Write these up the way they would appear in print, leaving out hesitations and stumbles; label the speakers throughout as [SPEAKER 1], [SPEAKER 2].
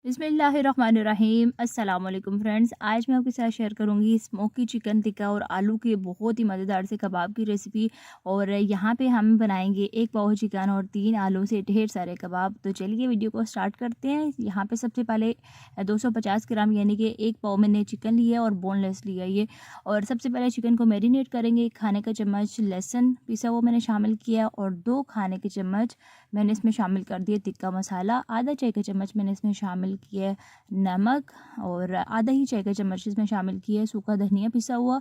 [SPEAKER 1] बिस्मिल्लाहिर्रहमानिर्रहीम। अस्सलाम वालेकुम फ्रेंड्स, आज मैं आपके साथ शेयर करूंगी स्मोकी चिकन टिक्का और आलू के बहुत ही मज़ेदार से कबाब की रेसिपी। और यहाँ पे हम बनाएंगे 1 पाव चिकन और 3 आलू से ढेर सारे कबाब। तो चलिए वीडियो को स्टार्ट करते हैं। यहाँ पे सबसे पहले 250 ग्राम यानी कि 1 पाव मैंने चिकन लिया और बोनलेस लिया ये। और सबसे पहले चिकन को मैरिनेट करेंगे। 1 खाने का चम्मच लहसुन पिसा हुआ मैंने शामिल किया और 2 खाने के चम्मच मैंने इसमें शामिल कर दिया टिक्का मसाला। आधा चाय का चम्मच मैंने इसमें शामिल किया है नमक और आधा ही चाय का चम्मच इसमें शामिल किया है सूखा धनिया पिसा हुआ।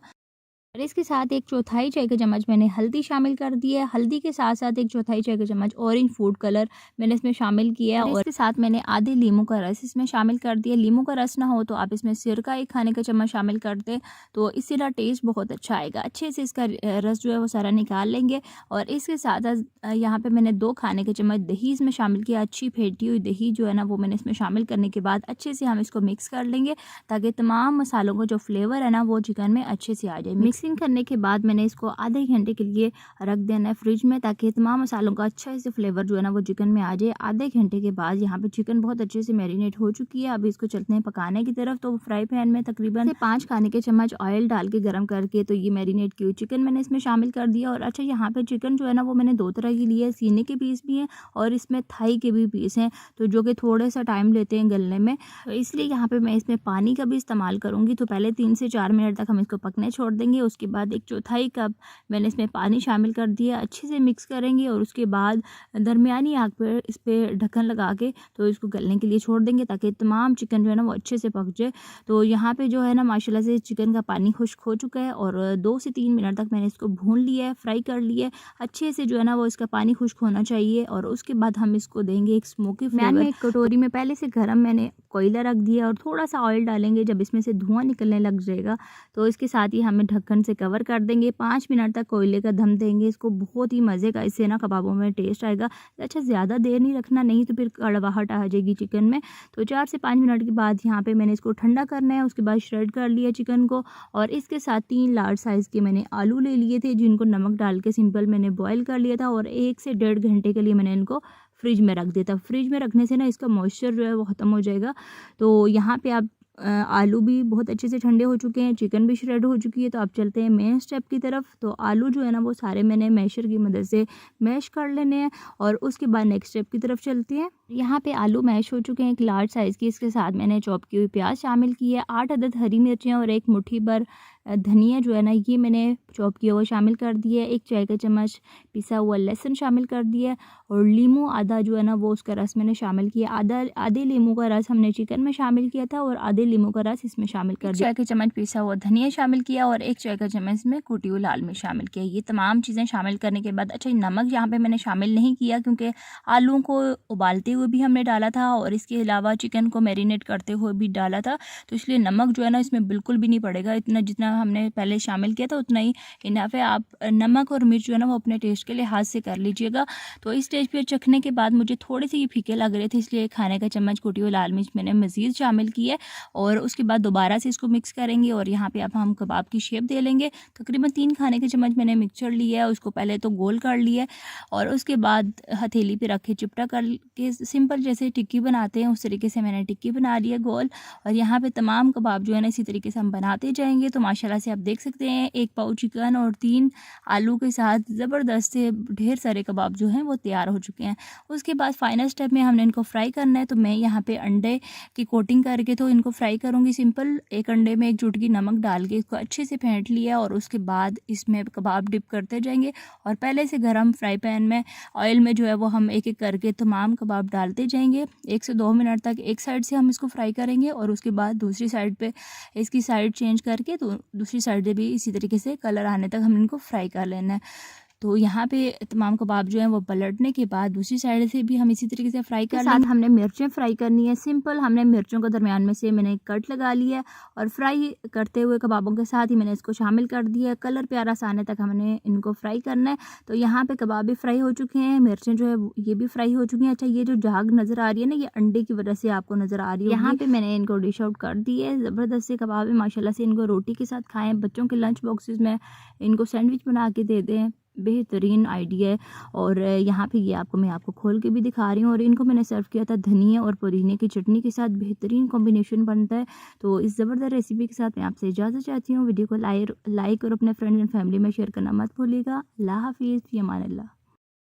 [SPEAKER 1] और इसके साथ 1/4 चाय का चम्मच मैंने हल्दी शामिल कर दी है। हल्दी के साथ साथ 1/4 चाय का चम्मच ऑरेंज फूड कलर मैंने इसमें शामिल किया है। और इसके साथ मैंने आधे लीमू का रस इसमें शामिल कर दिया। लीमू का रस ना हो तो आप इसमें सिरका 1 खाने का चम्मच शामिल कर दें, तो इससे ना टेस्ट बहुत अच्छा आएगा। अच्छे से इसका रस जो है वो सारा निकाल लेंगे। और इसके साथ यहाँ पे मैंने 2 खाने के चम्मच दही इसमें शामिल किया। अच्छी फेंटी हुई दही जो है ना वो मैंने इसमें शामिल करने के बाद अच्छे से हम इसको मिक्स कर लेंगे, ताकि तमाम मसालों का जो फ्लेवर है ना वो चिकन में अच्छे से आ जाए। मिक्सिंग करने के बाद मैंने इसको आधे घंटे के लिए रख देना है फ्रिज में, ताकि तमाम मसालों का अच्छा से फ्लेवर जो है ना वो चिकन में आ जाए। आधे घंटे के बाद यहाँ पे चिकन बहुत अच्छे से मैरिनेट हो चुकी है। अब इसको चलते हैं पकाने की तरफ। तो फ्राई पैन में तकरीबन 5 खाने के चम्मच ऑयल डाल के गर्म करके तो ये मैरिनेट की हुई चिकन मैंने इसमें शामिल कर दिया। और अच्छा, यहाँ पे चिकन जो है ना वो मैंने 2 तरह की ली है, सीने के पीस भी हैं और इसमें थाई के भी पीस हैं, तो जो कि थोड़ा सा टाइम लेते हैं गलने में। तो इसलिए यहाँ पे मैं इसमें पानी का भी इस्तेमाल करूँगी। तो पहले 3 से 4 मिनट तक हम इसको पकने छोड़ देंगे। उसके बाद 1/4 कप मैंने इसमें पानी शामिल कर दिया। अच्छे से मिक्स करेंगे और उसके बाद दरमियानी आग पर इस पर ढक्कन लगा के तो इसको गलने के लिए छोड़ देंगे, ताकि तमाम चिकन जो है ना वो अच्छे से पक जाए। तो यहाँ पे जो है ना माशाल्लाह से चिकन का पानी खुश्क हो चुका है और 2 से 3 मिनट तक मैंने इसको भून लिया है, फ्राई कर लिया है। अच्छे से जो है ना वो इसका पानी खुश्क होना चाहिए। और उसके बाद हम इसको देंगे एक स्मोकी फ्लेवर में। एक कटोरी में पहले से गरम मैंने कोयला रख दिया और थोड़ा सा ऑयल डालेंगे। जब इसमें से धुआं निकलने लग जाएगा तो इसके साथ ही हमें ढक्कन से कवर कर देंगे। 5 मिनट तक कोयले का दम देंगे इसको। बहुत ही मज़े का इससे ना कबाबों में टेस्ट आएगा। अच्छा, ज़्यादा देर नहीं रखना, नहीं तो फिर कड़वाहट आ जाएगी चिकन में। तो 4 से 5 मिनट के बाद यहाँ पे मैंने इसको ठंडा करना है। उसके बाद श्रेड कर लिया चिकन को। और इसके साथ 3 लार्ज साइज़ के मैंने आलू ले लिए थे, जिनको नमक डाल के सिंपल मैंने बॉयल कर लिया था। और 1 से 1.5 घंटे के लिए मैंने इनको फ्रिज में रख दिया था। फ्रिज में रखने से ना इसका मॉइस्चर जो है वो ख़त्म हो जाएगा। तो यहाँ पे आप आलू भी बहुत अच्छे से ठंडे हो चुके हैं, चिकन भी श्रेड हो चुकी है। तो अब चलते हैं मेन स्टेप की तरफ। तो आलू जो है ना वो सारे मैंने मैशर की मदद से मैश कर लेने हैं और उसके बाद नेक्स्ट स्टेप की तरफ चलते हैं। यहाँ पे आलू मैश हो चुके हैं 1 लार्ज साइज़ की। इसके साथ मैंने चॉप की हुई प्याज शामिल की है, 8 अदद हरी मिर्चें और 1 मुट्ठी भर धनिया जो है ना ये मैंने चॉप किया हुआ शामिल कर दिया है। 1 चाय का चम्मच पिसा हुआ लहसुन शामिल कर दिया। और लीमू आधा जो है ना वो उसका रस मैंने शामिल किया। आधे लीमू का रस हमने चिकन में शामिल किया था और आधे लीमू का रस इसमें शामिल कर दिया। 1 चाय का चम्मच पिसा हुआ धनिया शामिल किया और 1 चाय का चम्मच इसमें कुटी हुई लाल मिर्च शामिल किया। ये तमाम चीज़ें शामिल करने के बाद, अच्छा, नमक यहाँ पे मैंने शामिल नहीं किया क्योंकि आलू को उबालते हुए भी हमने डाला था और इसके अलावा चिकन को मैरिनेट करते हुए भी डाला था। तो इसलिए नमक जो है ना इसमें बिल्कुल भी नहीं पड़ेगा। इतना जितना हमने पहले शामिल किया था उतना ही इनफ है। आप नमक और मिर्च जो है ना वो अपने टेस्ट के लिहाज से कर लीजिएगा। तो इस स्टेज पे चखने के बाद मुझे थोड़े से ये फीके लग रहे थे, इसलिए 1 खाने का चम्मच कुटी हुई लाल मिर्च मैंने मज़ीद शामिल की है। और उसके बाद दोबारा से इसको मिक्स करेंगे और यहाँ पे अब हम कबाब की शेप दे लेंगे। तकरीबन 3 खाने के चम्मच मैंने मिक्सचर लिया है, उसको पहले तो गोल कर लिया और उसके बाद हथेली पे रख के चिपटा करके सिंपल जैसे टिक्की बनाते हैं उस तरीके से मैंने टिक्की बना ली है गोल। और यहाँ पे तमाम कबाब जो है ना इसी तरीके से हम बनाते जाएंगे। तो माशाल्लाह से आप देख सकते हैं 1 पाव चिकन और 3 आलू के साथ ज़बरदस्त से ढेर सारे कबाब जो हैं वो तैयार हो चुके हैं। उसके बाद फाइनल स्टेप में हमने इनको फ्राई करना है। तो मैं यहाँ पे अंडे की कोटिंग करके तो इनको फ्राई करूँगी। सिंपल 1 अंडे में 1 चुटकी नमक डाल के इसको अच्छे से फेंट लिया और उसके बाद इसमें कबाब डिप करते जाएंगे। और पहले से गर्म फ्राई पैन में ऑयल में जो है वो हम एक एक करके तमाम कबाब डालते जाएंगे। 1 से 2 मिनट तक एक साइड से हम इसको फ्राई करेंगे और उसके बाद दूसरी साइड पे इसकी साइड चेंज करके तो दूसरी साइड से भी इसी तरीके से कलर आने तक हम इनको फ्राई कर लेना है। तो यहाँ पे तमाम कबाब जो हैं वो पलटने के बाद दूसरी साइड से भी हम इसी तरीके से फ्राई कर लेंगे। हमने मिर्चें फ्राई करनी है। सिंपल हमने मिर्चों को दरमियान में से मैंने कट लगा लिया है और फ्राई करते हुए कबाबों के साथ ही मैंने इसको शामिल कर दिया है। कलर प्यारा सा आने तक हमने इनको फ्राई करना है। तो यहाँ पे कबाब भी फ्राई हो चुके हैं, मिर्चें जो है ये भी फ्राई हो चुकी हैं। अच्छा, ये जो झाग नज़र आ रही है ना ये अंडे की वजह से आपको नज़र आ रही है। यहाँ पे मैंने इनको डिश आउट कर दी है। ज़बरदस्त से कबाब है माशाल्लाह से। इनको रोटी के साथ खाएँ, बच्चों के लंच बॉक्सेस में इनको सैंडविच बना के दे दें। बेहतरीन आइडिया है। और यहाँ पे ये मैं आपको खोल के भी दिखा रही हूँ। और इनको मैंने सर्व किया था धनिया और पुदीने की चटनी के साथ, बेहतरीन कॉम्बिनेशन बनता है। तो इस ज़बरदस्त रेसिपी के साथ मैं आपसे इजाज़त चाहती हूँ। वीडियो को लाइक और अपने फ्रेंड्स एंड फैमिली में शेयर करना मत भूलिएगा। अल्लाह हाफ़िज़, फ़ी अमान अल्लाह।